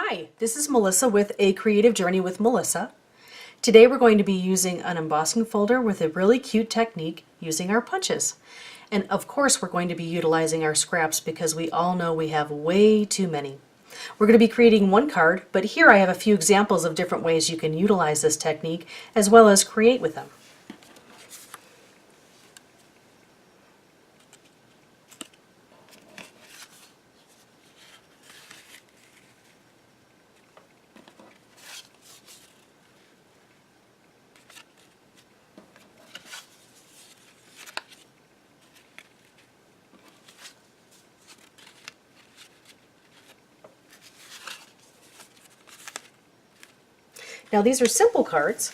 Hi, this is Melissa with A Creative Journey with Melissa. Today we're going to be using an embossing folder with a really cute technique using our punches. And of course we're going to be utilizing our scraps because we all know we have way too many. We're going to be creating one card, but here I have a few examples of different ways you can utilize this technique as well as create with them. Now these are simple cards,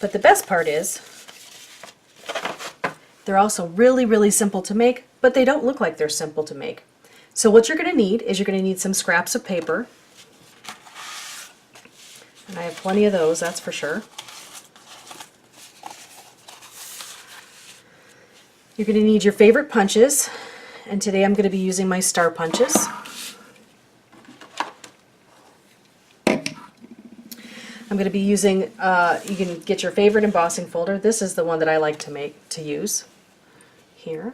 but the best part is they're also really simple to make, but they don't look like they're simple to make. So what you're going to need is you're going to need some scraps of paper, and I have plenty of those, that's for sure. You're going to need your favorite punches, and today I'm going to be using my star punches. I'm going to be using, you can get your favorite embossing folder. This is the one that I like to use here.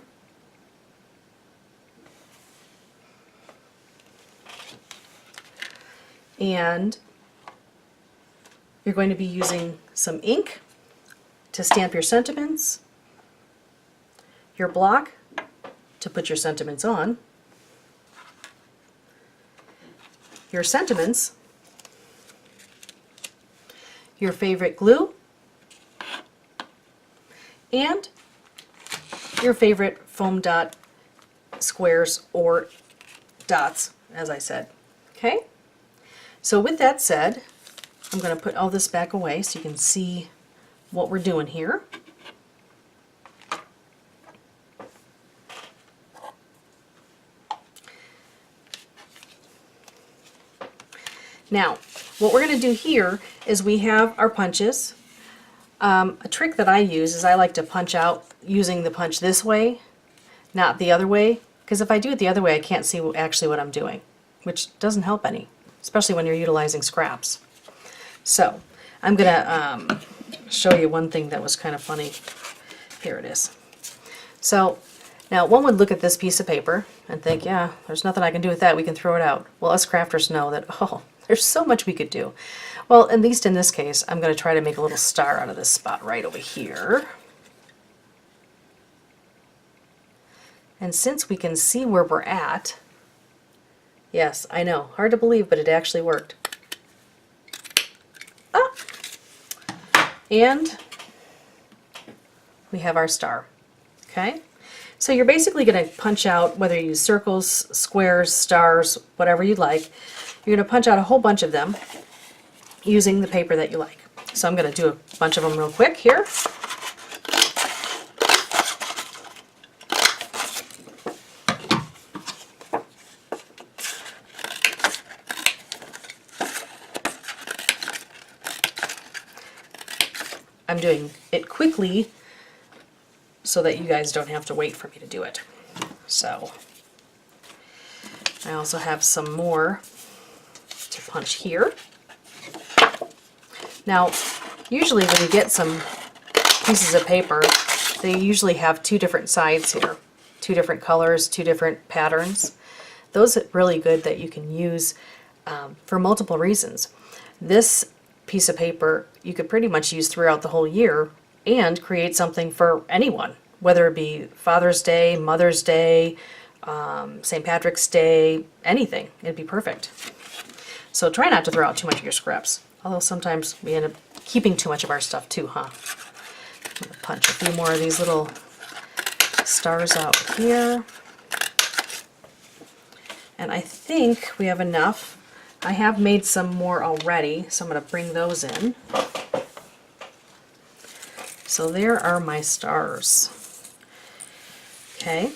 And you're going to be using some ink to stamp your sentiments, your block to put your sentiments on, your sentiments, your favorite glue, and your favorite foam dot squares or dots, as I said. Okay? So with that said, I'm going to put all this back away so you can see what we're doing here. Now, what we're going to do here is we have our punches. A trick that I use is I like to punch out using the punch this way, not the other way, because if I do it the other way I can't see actually what I'm doing, which doesn't help any, especially when you're utilizing scraps. So I'm going to show you one thing that was kind of funny. Here it is. So now one would look at this piece of paper and think, yeah, there's nothing I can do with that, we can throw it out. Well, us crafters know that, oh, there's so much we could do. Well, at least in this case, I'm going to try to make a little star out of this spot right over here. And since we can see where we're at, yes, I know, hard to believe, but it actually worked. Ah! And we have our star. Okay? So you're basically going to punch out, whether you use circles, squares, stars, whatever you like, you're going to punch out a whole bunch of them using the paper that you like. So I'm going to do a bunch of them real quick here. I'm doing it quickly so that you guys don't have to wait for me to do it. So I also have some more to punch here. Now, usually when you get some pieces of paper, they usually have two different sides here, two different colors, two different patterns. Those are really good that you can use for multiple reasons. This piece of paper you could pretty much use throughout the whole year and create something for anyone, whether it be Father's Day, Mother's Day, St. Patrick's Day, anything. It'd be perfect. So try not to throw out too much of your scraps, although sometimes we end up keeping too much of our stuff too, huh? I'm going to punch a few more of these little stars out here. And I think we have enough. I have made some more already, so I'm going to bring those in. So there are my stars. Okay.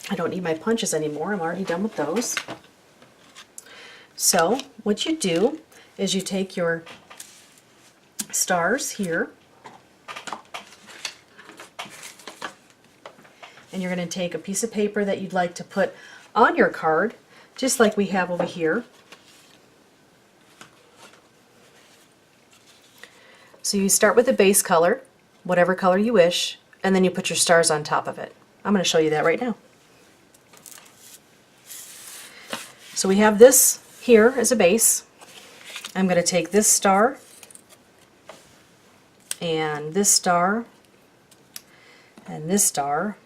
I don't need my punches anymore. I'm already done with those. So what you do is you take your stars here and you're going to take a piece of paper that you'd like to put on your card just like we have over here. So you start with a base color, whatever color you wish, and then you put your stars on top of it. I'm going to show you that right now. So we have this here as a base. I'm going to take this star and this star and this star,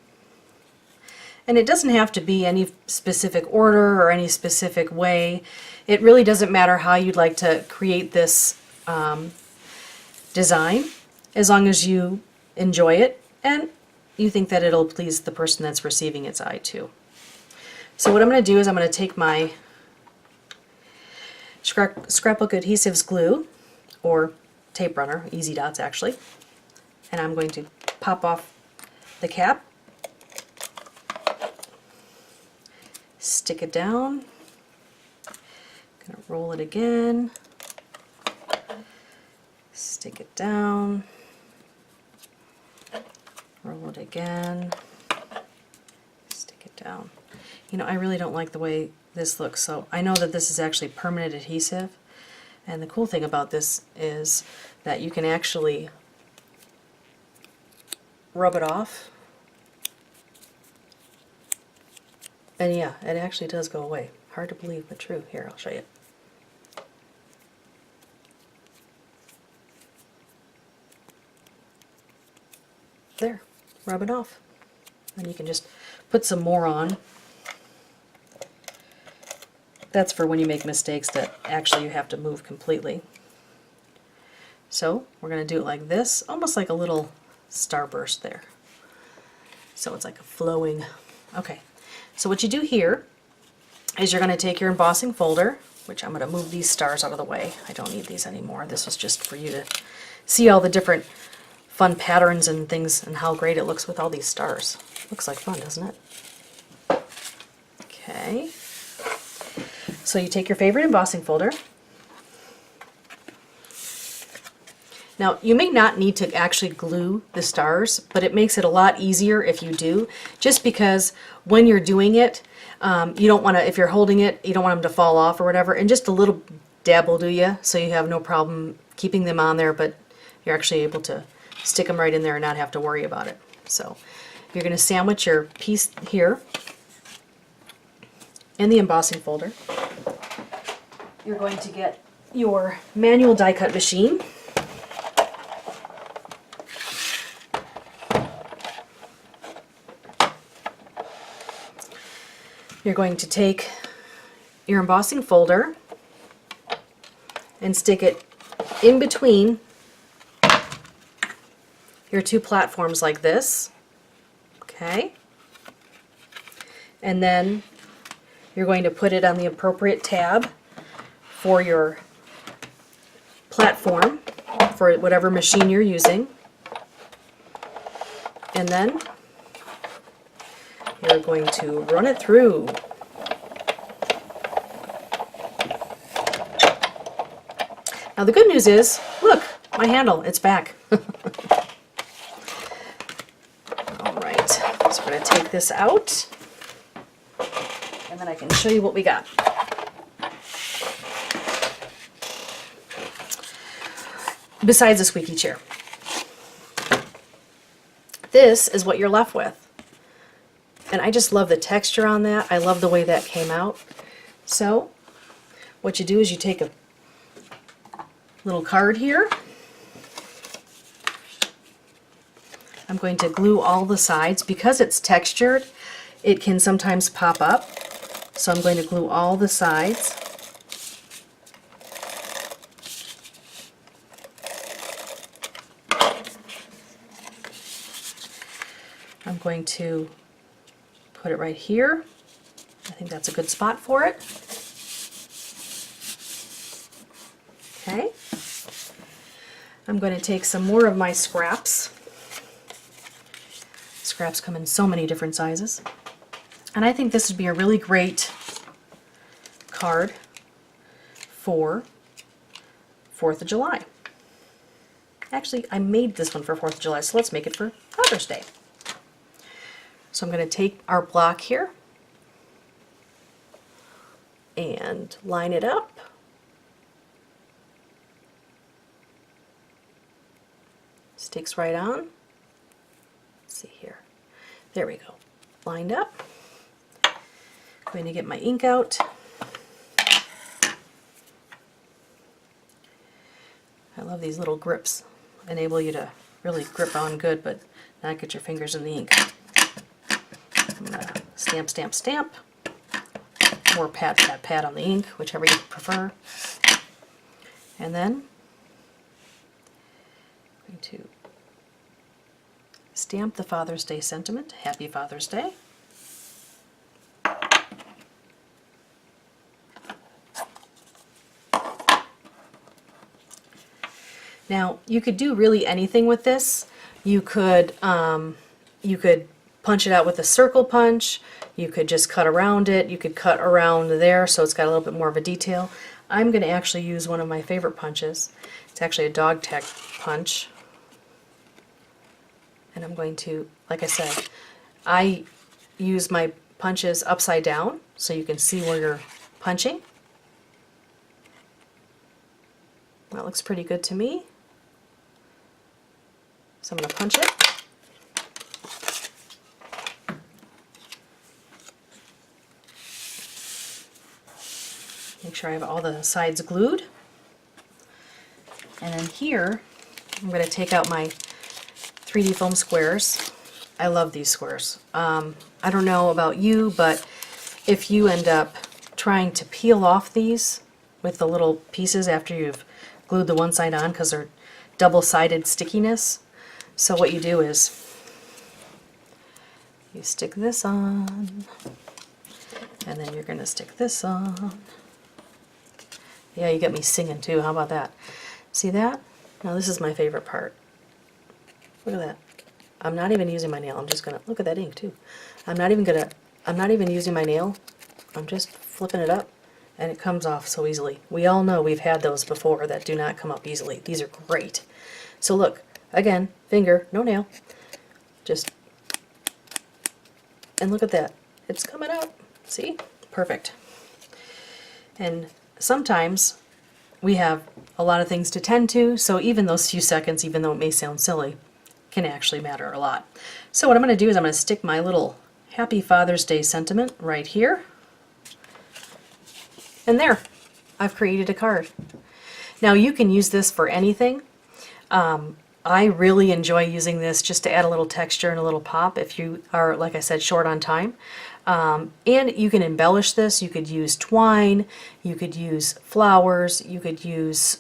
and it doesn't have to be any specific order or any specific way. It really doesn't matter how you'd like to create this design, as long as you enjoy it and you think that it'll please the person that's receiving its eye too. So what I'm going to do is I'm going to take my scrapbook adhesives glue, or tape runner, Easy Dots actually, and I'm going to pop off the cap, stick it down, gonna roll it again, stick it down, roll it again, stick it down. You know, I really don't like the way this looks, so I know that this is actually permanent adhesive, and the cool thing about this is that you can actually rub it off, and yeah, it actually does go away. Hard to believe, but true. Here, I'll show you. There, rub it off. And you can just put some more on. That's for when you make mistakes that actually you have to move completely. So we're going to do it like this, almost like a little starburst there. So it's like a flowing. Okay, so what you do here is you're going to take your embossing folder, which I'm going to move these stars out of the way. I don't need these anymore. This was just for you to see all the different fun patterns and things and how great it looks with all these stars. Looks like fun, doesn't it? Okay. So you take your favorite embossing folder. Now, you may not need to actually glue the stars, but it makes it a lot easier if you do, just because when you're doing it, you don't want to, if you're holding it, you don't want them to fall off or whatever, and just a little dab will do you, so you have no problem keeping them on there, but you're actually able to stick them right in there and not have to worry about it. So you're going to sandwich your piece here in the embossing folder. You're going to get your manual die cut machine. You're going to take your embossing folder and stick it in between your two platforms like this. Okay? And then you're going to put it on the appropriate tab for your platform, for whatever machine you're using. And then you're going to run it through. Now the good news is, look, my handle, it's back. Alright, so we're going to take this out, and then I can show you what we got. Besides a squeaky chair. This is what you're left with. And I just love the texture on that. I love the way that came out. So what you do is you take a little card here. I'm going to glue all the sides. Because it's textured, it can sometimes pop up. So I'm going to glue all the sides. I'm going to put it right here. I think that's a good spot for it. Okay. I'm going to take some more of my scraps. Scraps come in so many different sizes. And I think this would be a really great card for 4th of July. Actually, I made this one for 4th of July, so let's make it for Father's Day. So I'm going to take our block here, and line it up. Sticks right on. Let's see here. There we go. Lined up. I'm going to get my ink out. I love these little grips. Enable you to really grip on good, but not get your fingers in the ink. I'm going to stamp, stamp, stamp. Or pat, pat, pat on the ink, whichever you prefer. And then I'm going to stamp the Father's Day sentiment. Happy Father's Day. Now, you could do really anything with this. You could punch it out with a circle punch. You could just cut around it. You could cut around there so it's got a little bit more of a detail. I'm going to actually use one of my favorite punches. It's actually a dog tag punch. And I'm going to, like I said, I use my punches upside down so you can see where you're punching. That looks pretty good to me. So I'm going to punch it. Make sure I have all the sides glued. And then here, I'm going to take out my 3D foam squares. I love these squares. I don't know about you, but if you end up trying to peel off these with the little pieces after you've glued the one side on, because they're double-sided stickiness, so what you do is you stick this on, and then you're going to stick this on. Yeah, you get me singing too. How about that? See that? Now this is my favorite part. Look at that. I'm not even using my nail. I'm just going to look at that ink too. I'm not even using my nail. I'm just flipping it up and it comes off so easily. We all know we've had those before that do not come up easily. These are great. So look, again, finger, no nail. Just, and look at that. It's coming out. See? Perfect. And sometimes we have a lot of things to tend to, so even those few seconds, even though it may sound silly, can actually matter a lot. So what I'm going to do is I'm going to stick my little Happy Father's Day sentiment right here. And there, I've created a card. Now you can use this for anything. I really enjoy using this just to add a little texture and a little pop if you are, like I said, short on time. And you can embellish this. You could use twine, you could use flowers, you could use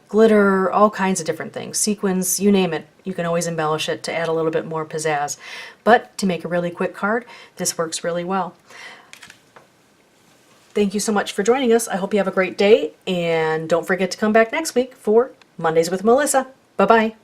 glitter, all kinds of different things. Sequins, you name it. You can always embellish it to add a little bit more pizzazz. But to make a really quick card, this works really well. Thank you so much for joining us. I hope you have a great day, and don't forget to come back next week for Mondays with Melissa. Bye-bye.